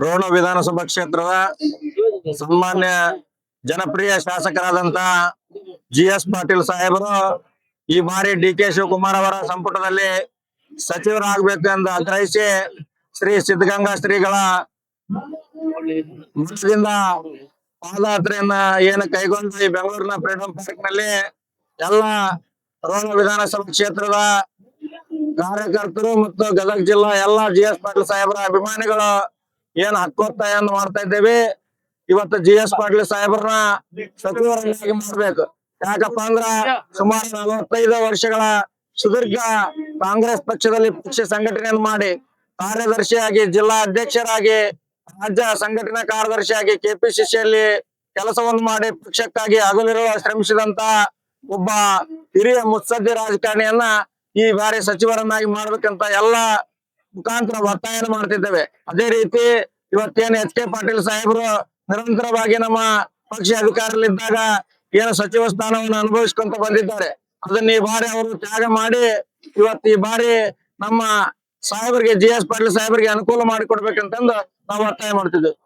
ರೋಣ ವಿಧಾನಸಭಾ ಕ್ಷೇತ್ರದ ಸನ್ಮಾನ್ಯ ಜನಪ್ರಿಯ ಶಾಸಕರಾದಂತ ಜಿ.ಎಸ್. ಪಾಟೀಲ್ ಸಾಹೇಬರು ಈ ಬಾರಿ ಡಿ.ಕೆ. ಶಿವಕುಮಾರ್ ಅವರ ಸಂಪುಟದಲ್ಲಿ ಸಚಿವರಾಗಬೇಕು ಎಂದು ಆಗ್ರಹಿಸಿ ಶ್ರೀ ಸಿದ್ಧಗಂಗಾ ಶ್ರೀಗಳ ಮಠದಿಂದ ಪಾದಯಾತ್ರೆಯನ್ನ ಏನು ಕೈಗೊಂಡು ಈ ಬೆಂಗಳೂರಿನ ಫ್ರೀಡಂ ಪಾರ್ಕ್ ನಲ್ಲಿ ಎಲ್ಲ ರೋಣ ವಿಧಾನಸಭಾ ಕ್ಷೇತ್ರದ ಕಾರ್ಯಕರ್ತರು ಮತ್ತು ಗದಗ ಜಿಲ್ಲಾ ಎಲ್ಲ ಜಿ.ಎಸ್. ಪಾಟೀಲ್ ಸಾಹೇಬರ ಅಭಿಮಾನಿಗಳು ಏನ್ ಹಕ್ಕೊತ್ತಾಯವನ್ನು ಮಾಡ್ತಾ ಇದ್ದೇವೆ. ಇವತ್ತು ಜಿ.ಎಸ್. ಪಾಟೀಲ್ ಸಾಹೇಬ್ರನ್ನ ಸಚಿವರನ್ನಾಗಿ ಮಾಡ್ಬೇಕು. ಯಾಕಪ್ಪ ಅಂದ್ರ ಸುಮಾರು 45 ವರ್ಷಗಳ ಸುದೀರ್ಘ ಕಾಂಗ್ರೆಸ್ ಪಕ್ಷದಲ್ಲಿ ಪಕ್ಷ ಸಂಘಟನೆಯನ್ನು ಮಾಡಿ ಕಾರ್ಯದರ್ಶಿಯಾಗಿ, ಜಿಲ್ಲಾ ಅಧ್ಯಕ್ಷರಾಗಿ, ರಾಜ್ಯ ಸಂಘಟನಾ ಕಾರ್ಯದರ್ಶಿಯಾಗಿ ಕೆಪಿಸಿಸಿಯಲ್ಲಿ ಕೆಲಸವನ್ನು ಮಾಡಿ ಪಕ್ಷಕ್ಕಾಗಿ ಹಗಲಿರುಳು ಶ್ರಮಿಸಿದಂತ ಒಬ್ಬ ಹಿರಿಯ ಮುತ್ಸದ್ದಿ ರಾಜಕಾರಣಿಯನ್ನ ಈ ಬಾರಿ ಸಚಿವರನ್ನಾಗಿ ಮಾಡ್ಬೇಕಂತ ಎಲ್ಲಾ ಮುಖಾಂತರ ಒತ್ತಾಯ ಮಾಡ್ತಿದ್ದೇವೆ. ಅದೇ ರೀತಿ ಇವತ್ತೇನು ಎಚ್.ಕೆ. ಪಾಟೀಲ್ ಸಾಹೇಬರು ನಿರಂತರವಾಗಿ ನಮ್ಮ ಪಕ್ಷ ಅಧಿಕಾರದಲ್ಲಿದ್ದಾಗ ಏನು ಸಚಿವ ಸ್ಥಾನವನ್ನು ಅನುಭವಿಸ್ಕೊಂತ ಬಂದಿದ್ದಾರೆ. ಅದನ್ನ ಈ ಬಾರಿ ಅವರು ತ್ಯಾಗ ಮಾಡಿ ಇವತ್ತು ಈ ಬಾರಿ ನಮ್ಮ ಸಾಹೇಬರಿಗೆ ಜಿ.ಎಸ್. ಪಾಟೀಲ್ ಸಾಹೇಬರಿಗೆ ಅನುಕೂಲ ಮಾಡಿಕೊಡ್ಬೇಕಂತಂದು ನಾವು ಒತ್ತಾಯ ಮಾಡ್ತಿದ್ದೇವೆ.